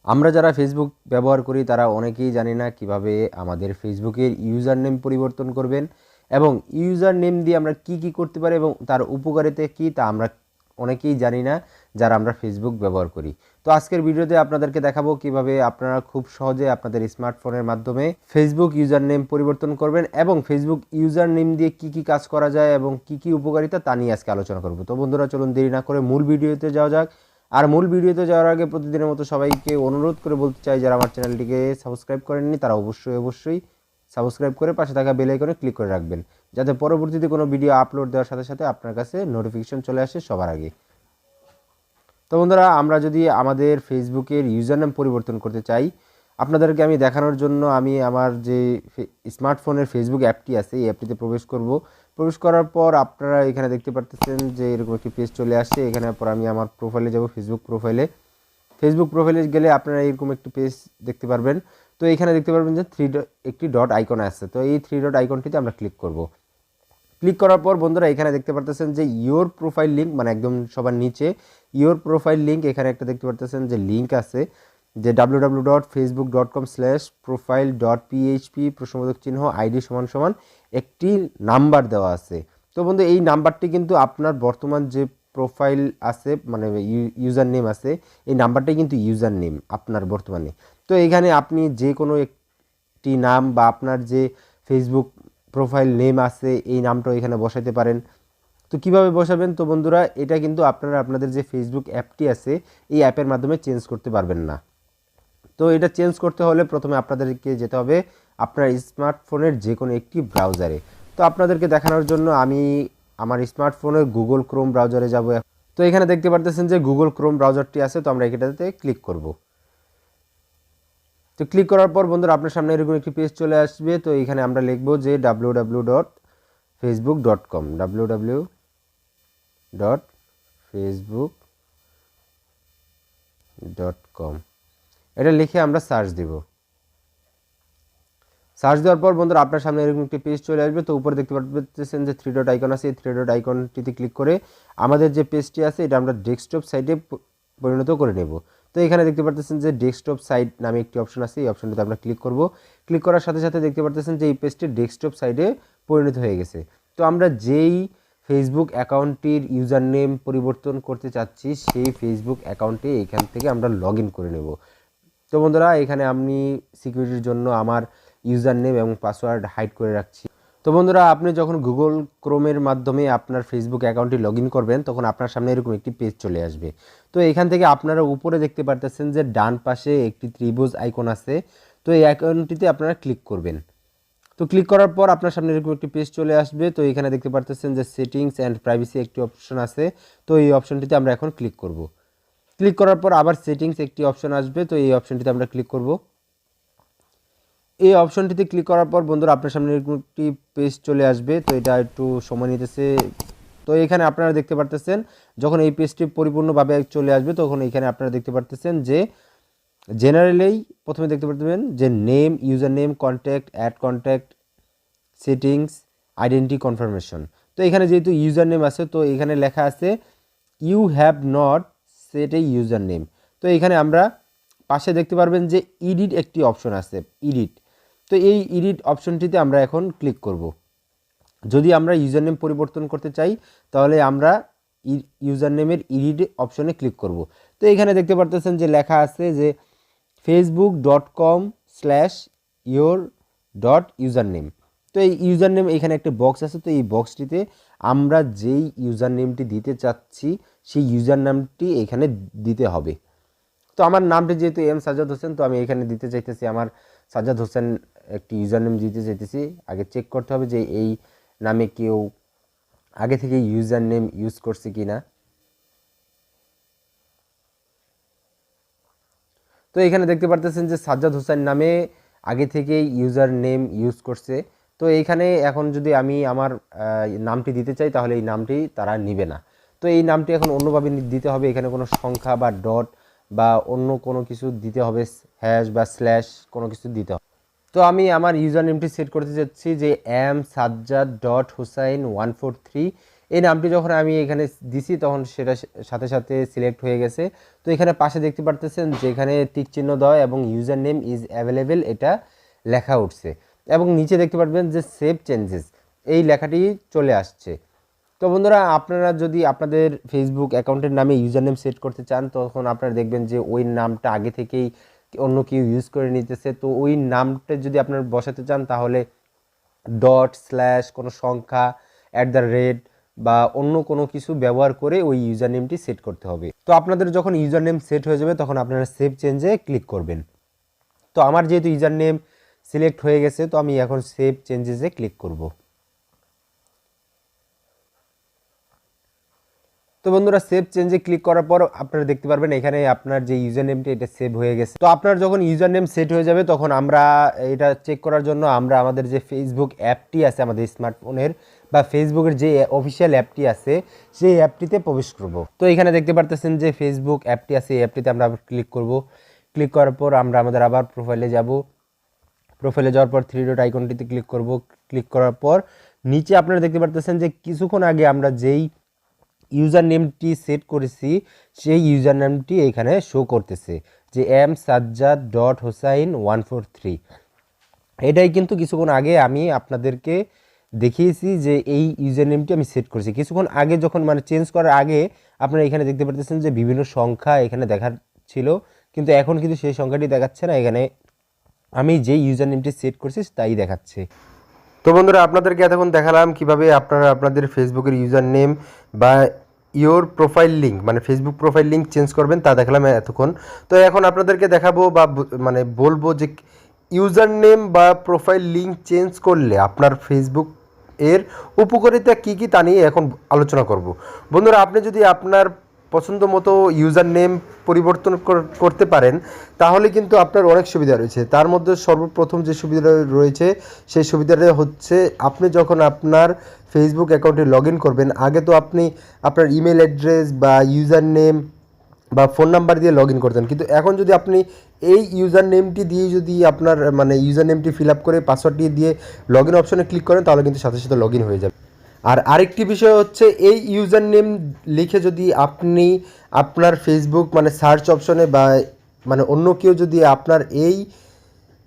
আমরা যারা ফেসবুক ব্যবহার করি তারা অনেকেই জানি না কিভাবে আমাদের ফেসবুকের ইউজার নেম পরিবর্তন করবেন এবং ইউজার নেম দিয়ে আমরা কি কি করতে পারি এবং তার উপকারিতা কি তা আমরা অনেকেই জানি না যারা আমরা ফেসবুক ব্যবহার করি। তো আজকের ভিডিওতে আপনাদেরকে দেখাবো কিভাবে আপনারা খুব সহজে আপনাদের স্মার্টফোনের মাধ্যমে ফেসবুক ইউজার নেম পরিবর্তন করবেন এবং ফেসবুক ইউজার নেম দিয়ে কি কি কাজ করা যায় এবং কি কি উপকারিতা তা নিয়ে আজকে আলোচনা করব। তো বন্ধুরা চলুন দেরি না করে মূল ভিডিওতে যাওয়া যাক। আর মূল ভিডিওতে যাওয়ার আগে প্রতিদিনের মতো সবাইকে অনুরোধ করে বলতে চাই, যারা আমার চ্যানেলটিকে সাবস্ক্রাইব করেননি তারা অবশ্যই সাবস্ক্রাইব করে পাশে থাকা বেল আইকনে ক্লিক করে রাখবেন, যাতে পরবর্তীতে কোনো ভিডিও আপলোড দেওয়ার সাথে সাথে আপনার কাছে নোটিফিকেশন চলে আসে সবার আগে। তো বন্ধুরা, আমরা যদি আমাদের ফেসবুকের ইউজার নেম পরিবর্তন করতে চাই, আপনাদেরকে আমি দেখানোর জন্য আমি আমার যে স্মার্টফোনের ফেসবুক অ্যাপটি আছে এই অ্যাপটিতে প্রবেশ করব। প্রবেশ করার পর আপনারা এখানে দেখতে পারতেছেন যে এরকম একটি পেজ চলে আসছে। এখানে পর আমি আমার প্রোফাইলে যাব, ফেসবুক প্রোফাইলে গেলে আপনারা এরকম একটি পেজ দেখতে পারবেন। তো এখানে দেখতে পারবেন যে একটি ডট আইকন আসছে। তো এই 3 ডট আইকনটিতে আমরা ক্লিক করব। ক্লিক করার পর বন্ধুরা এখানে দেখতে পারতেছেন যে ইয়োর প্রোফাইল লিঙ্ক, মানে একদম সবার নিচে ইয়োর প্রোফাইল লিঙ্ক, এখানে একটা দেখতে পারতেছেন যে লিঙ্ক আছে যে www.facebook.com/profile.php প্রশ্নবোধক চিহ্ন আইডি = একটি নাম্বার দেওয়া আছে। তো বন্ধু, এই নাম্বারটি কিন্তু আপনার বর্তমান যে প্রোফাইল আছে, মানে ইউজার নেম আছে, এই নাম্বারটাই কিন্তু ইউজার নেম আপনার বর্তমানে। তো এখানে আপনি যে কোনো একটি নাম বা আপনার যে ফেসবুক প্রোফাইল নেম আছে এই নামটাও এখানে বসাতে পারেন। তো কিভাবে বসাবেন? তো বন্ধুরা, এটা কিন্তু আপনারা আপনাদের যে ফেসবুক অ্যাপটি আছে এই অ্যাপের মাধ্যমে চেঞ্জ করতে পারবেন না। তো এটা চেঞ্জ করতে হলে প্রথমে আপনাদেরকে যেতে হবে আপনার স্মার্টফোনের যে কোনো একটি ব্রাউজারে। তো আপনাদেরকে দেখানোর জন্য আমি আমার স্মার্টফোনের গুগল ক্রোম ব্রাউজারে যাব। তো এখানে দেখতে পারতেছেন যে গুগল ক্রোম ব্রাউজারটি আছে, তো আমরা এটাতে ক্লিক করব। তো ক্লিক করার পর বন্ধুরা আপনার সামনে এরকম একটি পেজ চলে আসবে। তো এখানে আমরা লিখব যে www.facebook.com, www.facebook.com, এটা লিখে আমরা সার্চ দিব। সার্চ দেওয়ার পর বন্ধুরা আপনার সামনে এরকম একটি পেজ চলে আসবে। তো উপরে দেখতে পাচ্ছেন যে 3 ডট আইকন আছে, এই 3 ডট আইকনটিতে ক্লিক করে আমাদের যে পেজটি আছে এটা আমরা ডেস্কটপ সাইটে পরিণত করে নেব। তো এখানে দেখতে পাচ্ছেন যে ডেস্কটপ সাইট নামে একটি অপশন আছে, এই অপশনটিতে আমরা ক্লিক করব। ক্লিক করার সাথে সাথে দেখতে পাচ্ছেন যে এই পেজটি ডেস্কটপ সাইটে পরিণত হয়ে গেছে। তো আমরা যেই ফেসবুক অ্যাকাউন্টটির ইউজার নেম পরিবর্তন করতে চাচ্ছি সেই ফেসবুক অ্যাকাউন্টে এখান থেকে আমরা লগ ইন করে নেব। তো বন্ধুরা, এখানে আমি সিকিউরিটির জন্য আমার ইউজার নেম এবং পাসওয়ার্ড হাইড করে রাখছি। তো বন্ধুরা, আপনি যখন গুগল ক্রোমের মাধ্যমে আপনার ফেসবুক অ্যাকাউন্টটি লগ ইন করবেন তখন আপনার সামনে এরকম একটি পেজ চলে আসবে। তো এখান থেকে আপনারা উপরে দেখতে পারতেছেন যে ডান পাশে একটি ত্রিভুজ আইকন আছে। তো এই আইকনটিতে আপনারা ক্লিক করবেন। তো ক্লিক করার পর আপনার সামনে এরকম একটি পেজ চলে আসবে। তো এখানে দেখতে পারতেছেন যে সেটিংস অ্যান্ড প্রাইভেসি একটি অপশন আছে। তো এই অপশনটিতে আমরা এখন ক্লিক করব। ক্লিক করার পর আবার সেটিংস একটি অপশন আসবে। তো এই অপশনটিতে আমরা ক্লিক করব। এই অপশনটিতে ক্লিক করার পর বন্ধুরা আপনার সামনে এরকম একটি পেজ চলে আসবে। তো এটা একটু সময় নিতেছে। তো এখানে আপনারা দেখতে পারতেছেন যখন এই পেজটি পরিপূর্ণভাবে চলে আসবে তখন এখানে আপনারা দেখতে পারতেছেন যে জেনারেলেই প্রথমে দেখতে পারতেছেন যে name, user name, contact, add contact, settings, identity confirmation. তো এখানে যেহেতু ইউজার নেম আছে তো এখানে লেখা আছে you have not set a user name. তো এখানে আমরা পাশে দেখতে পারবেন যে এডিট একটি অপশন আছে, এডিট। তো এই এডিট অপশনটিতে আমরা এখন ক্লিক করব। যদি আমরা ইউজার নেম পরিবর্তন করতে চাই তাহলে আমরা ইউজার নেমের এডিট অপশনে ক্লিক করব। তো এখানে দেখতে পারতেছেন যে লেখা আছে যে facebook.com/your.username। তো এই ইউজার নেম এখানে একটা বক্স আছে। তো এই বক্সটিতে আমরা যেই ইউজার নেমটি দিতে চাচ্ছি সেই ইউজার নামটি এখানে দিতে হবে। তো আমার নামটি যেহেতু এম সাজ্জাদ হোসেন, তো আমি এখানে দিতে চাইতেছি আমার সাজ্জাদ হোসেন একটি ইউজার নেম দিতে চাইতেছি। আগে চেক করতে হবে যে এই নামে কেউ আগে থেকে ইউজার নেম ইউজ করছে কি না। তো এখানে দেখতে পারতেছেন যে সাজ্জাদ হোসেন নামে আগে থেকেই ইউজার নেম ইউজ করছে। তো এইখানে এখন যদি আমি আমার নামটি দিতে চাই তাহলে এই নামটি তারা নিবে না। তো এই নামটি এখন অন্যভাবে দিতে হবে। এখানে কোনো সংখ্যা বা ডট বা অন্য কোনো কিছু দিতে হবে, হ্যাশ বা স্ল্যাশ কোনো কিছু দিতে হবে। তো আমি আমার ইউজার নেমটি সেট করতে চাচ্ছি যে এম সাজ্জাদ ডট হুসাইন 143। এই নামটি যখন আমি এখানে দিছি তখন সেটা সাথে সাথে সিলেক্ট হয়ে গেছে। তো এখানে পাশে দেখতে পারতেছেন যে এখানে টিক চিহ্ন দেওয়া এবং ইউজার নেম ইজ অ্যাভেলেবেল এটা লেখা উঠছে, এবং নিচে দেখতে পারবেন যে সেভ চেঞ্জেস এই লেখাটি চলে আসছে। তো বন্ধুরা, আপনারা যদি আপনাদের ফেসবুক অ্যাকাউন্টের নামে ইউজার নেম সেট করতে চান তখন আপনারা দেখবেন যে ওই নামটা আগে থেকেই অন্য কেউ ইউজ করে নিতেছে। তো ওই নামটা যদি আপনারা বসাতে চান তাহলে ডট স্ল্যাশ কোনো সংখ্যা @ বা অন্য কোনো কিছু ব্যবহার করে ওই ইউজার নেমটি সেট করতে হবে। তো আপনাদের যখন ইউজার নেম সেট হয়ে যাবে তখন আপনারা সেভ চেঞ্জে ক্লিক করবেন। তো আমার যেহেতু ইউজার নেম সিলেক্ট হয়ে গেছে তো আমি এখন সেভ চেঞ্জেসে ক্লিক করব। তো বন্ধুরা, সেভ চেঞ্জে ক্লিক করার পর আপনারা দেখতে পারবেন এখানে আপনার যে ইউজার নেমটি এটা সেভ হয়ে গেছে। তো আপনার যখন ইউজার নেম সেট হয়ে যাবে তখন আমরা এটা চেক করার জন্য আমরা আমাদের যে ফেসবুক অ্যাপটি আছে আমাদের স্মার্টফোনের বা ফেসবুকের যে অফিসিয়াল অ্যাপটি আছে সেই অ্যাপটিতে প্রবেশ করব। তো এখানে দেখতে পারতেছেন যে ফেসবুক অ্যাপটি আছে, এই অ্যাপটিতে আমরা আবার ক্লিক করব। ক্লিক করার পর আমরা আমাদের আবার প্রোফাইলে যাব। প্রোফাইলে যাওয়ার পর 3 ডট আইকনটিতে ক্লিক করব। ক্লিক করার পর নিচে আপনারা দেখতে পারতেছেন যে কিছুক্ষণ আগে আমরা যেই ইউজার নেমটি সেট করেছি সেই ইউজার নেমটি এখানে শো করতেছে যে msajjad.hosain143। এটাই কিন্তু কিছুক্ষণ আগে আমি আপনাদেরকে দেখিয়েছি যে এই ইউজার নেমটি আমি সেট করেছি। কিছুক্ষণ আগে যখন মানে চেঞ্জ করার আগে আপনারা এখানে দেখতে পারতেছেন যে বিভিন্ন সংখ্যা এখানে দেখাচ্ছিল, কিন্তু এখন কিন্তু সেই সংখ্যাটি দেখাচ্ছে না, এখানে আমি যে ইউজার নেমটি সেট করছি তাই দেখাচ্ছে। তো বন্ধুরা, আপনাদেরকে এতক্ষণ দেখালাম কিভাবে আপনারা আপনাদের ফেসবুকের ইউজার নেম বা ইওর প্রোফাইল লিঙ্ক মানে ফেসবুক প্রোফাইল লিঙ্ক চেঞ্জ করবেন, তা দেখালাম এতক্ষণ। তো এখন আপনাদেরকে দেখাবো বা মানে বলবো যে ইউজার নেম বা প্রোফাইল লিঙ্ক চেঞ্জ করলে আপনার ফেসবুক এর উপকারিতা কী কী তা নিয়ে এখন আলোচনা করব। বন্ধুরা, আপনি যদি আপনার পছন্দ মতো ইউজার নেম পরিবর্তন করতে পারেন তাহলে কিন্তু আপনার অনেক সুবিধা রয়েছে। তার মধ্যে সর্বপ্রথম যে সুবিধাটা রয়েছে সেই সুবিধাটা হচ্ছে আপনি যখন আপনার ফেসবুক অ্যাকাউন্টে লগ ইন করবেন আগে তো আপনি আপনার ইমেল অ্যাড্রেস বা ইউজার নেম বা ফোন নাম্বার দিয়ে লগ ইন করতেন, কিন্তু এখন যদি আপনি এই ইউজার নেমটি দিয়ে যদি আপনার মানে ইউজার নেমটি ফিল আপ করে পাসওয়ার্ডটি দিয়ে লগ ইন অপশনে ক্লিক করেন তাহলে কিন্তু সাথে সাথে লগ ইন হয়ে যাবে। আর আরেকটি বিষয় হচ্ছে এই ইউজার নেম লিখে যদি আপনি আপনার ফেসবুক মানে সার্চ অপশনে বা মানে অন্য কেউ যদি আপনার এই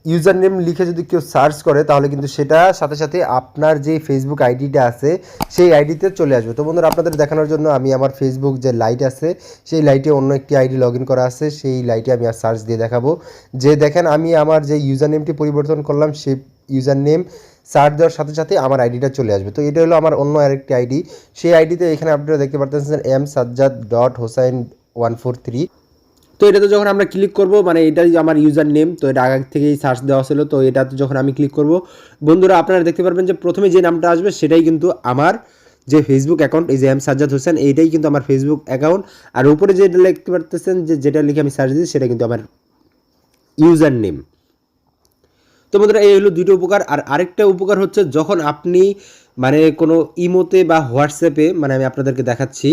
ইউজার নেম লিখে যদি কেউ সার্চ করে তাহলে কিন্তু সেটা সাথে সাথে আপনার যে ফেসবুক আইডিটা আছে সেই আইডিতে চলে আসবে। তো বন্ধুরা, আপনাদের দেখানোর জন্য আমি আমার ফেসবুক যে লাইট আছে সেই লাইটে অন্য একটি আইডি লগ ইন করা আছে, সেই লাইটে আমি আর সার্চ দিয়ে দেখাবো যে দেখেন আমি আমার যে ইউজার নেমটি পরিবর্তন করলাম সেই ইউজার নেম সার্চ দেওয়ার সাথে সাথে আমার আইডিটা চলে আসবে। তো এটা হলো আমার অন্য আরেকটি আইডি, সেই আইডিতে এখানে আপনারা দেখতে পাচ্ছেন msajjad.hosain143। তো এটাতে যখন আমরা ক্লিক করব মানে এটাই আমার ইউজার নেম, তো এটা আগে থেকেই সার্চ দেওয়া ছিল। তো এটাতে যখন আমি ক্লিক করব বন্ধুরা আপনারা দেখতে পারবেন যে প্রথমে যে নামটা আসবে সেটাই কিন্তু আমার যে ফেসবুক অ্যাকাউন্ট, এই যে সাজ্জাদ হোসেন এইটাই কিন্তু আমার ফেসবুক অ্যাকাউন্ট। আর উপরে যেটা লিখতে পারতেছেন যে যেটা লিখে আমি সার্চ দিই সেটা কিন্তু আমার ইউজার নেম। তো বন্ধুরা, এই হলো দুটো উপকার। আর আরেকটা উপকার হচ্ছে যখন আপনি মানে কোনো ইমোতে বা হোয়াটসঅ্যাপে মানে আমি আপনাদেরকে দেখাচ্ছি,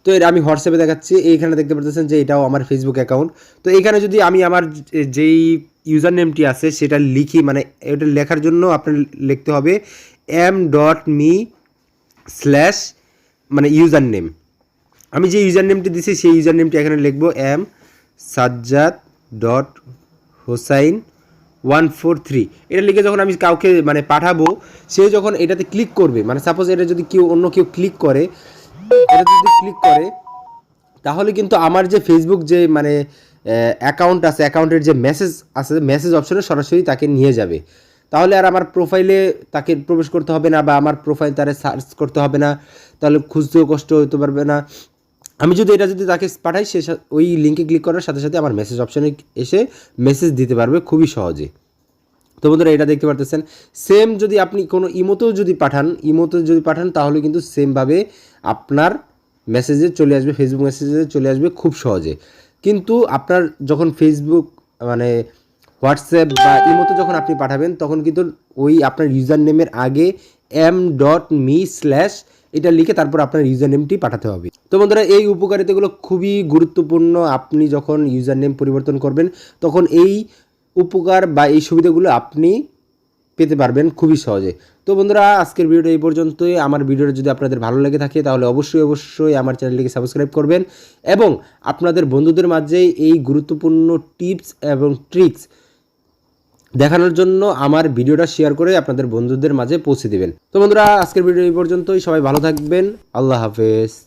তো এটা আমি হোয়াটসঅ্যাপে দেখাচ্ছি, এইখানে দেখতে পাচ্ছেন যে এটাও আমার ফেসবুক অ্যাকাউন্ট। তো এইখানে যদি আমি আমার যেই ইউজার নেমটি আছে সেটা লিখি মানে এটা লেখার জন্য আপনার লিখতে হবে m.me/ মানে ইউজার নেম। আমি যে ইউজার নেমটি দিছি সেই ইউজার নেমটি এখানে লিখবো msajjad.hosain143। এটা লিখে যখন আমি কাউকে মানে পাঠাবো সে যখন এটাতে ক্লিক করবে মানে সাপোজ এটা যদি অন্য কেউ ক্লিক করে এটা যদি ক্লিক করে তাহলে কিন্তু আমার যে ফেসবুক যে মানে অ্যাকাউন্ট আছে অ্যাকাউন্টের যে মেসেজ আছে মেসেজ অপশনে সরাসরি তাকে নিয়ে যাবে। তাহলে আর আমার প্রোফাইলে তাকে প্রবেশ করতে হবে না বা আমার প্রোফাইল তারে সার্চ করতে হবে না, তাহলে খুঁজতেও কষ্ট হতে পারবে না। আমি যদি এটা যদি তাকে পাঠাই সে ওই লিঙ্কে ক্লিক করার সাথে সাথে আমার মেসেজ অপশনে এসে মেসেজ দিতে পারবে খুবই সহজে। তো বন্ধুরা, এটা দেখতে পারতেছেন সেম যদি আপনি কোনো ইমোতেও যদি পাঠান তাহলে কিন্তু সেমভাবে আপনার মেসেজে চলে আসবে, ফেসবুক মেসেজে চলে আসবে খুব সহজে। কিন্তু আপনার যখন ফেসবুক মানে হোয়াটসঅ্যাপ বা ইমোতে যখন আপনি পাঠাবেন তখন কিন্তু ওই আপনার ইউজার নেমের আগে m.me/ এটা লিখে তারপর আপনার ইউজার নেমটি পাঠাতে হবে। তো বন্ধুরা, এই উপকারিতাগুলো খুবই গুরুত্বপূর্ণ। আপনি যখন ইউজার নেম পরিবর্তন করবেন তখন এই উপকার বা এই সুবিধাগুলো আপনি পেতে পারবেন খুবই সহজে। তো বন্ধুরা আজকের ভিডিওটা এই পর্যন্তই। আমার ভিডিওটা যদি আপনাদের ভালো লেগে থাকে তাহলে অবশ্যই আমার চ্যানেলটিকে সাবস্ক্রাইব করবেন এবং আপনাদের বন্ধুদের মাঝে এই গুরুত্বপূর্ণ টিপস এবং ট্রিক্স দেখানোর জন্য আমার ভিডিওটা শেয়ার করে আপনাদের বন্ধুদের মাঝে পৌঁছে দিবেন। তো বন্ধুরা আজকের ভিডিও এই পর্যন্তই। সবাই ভালো থাকবেন। আল্লাহ হাফেজ।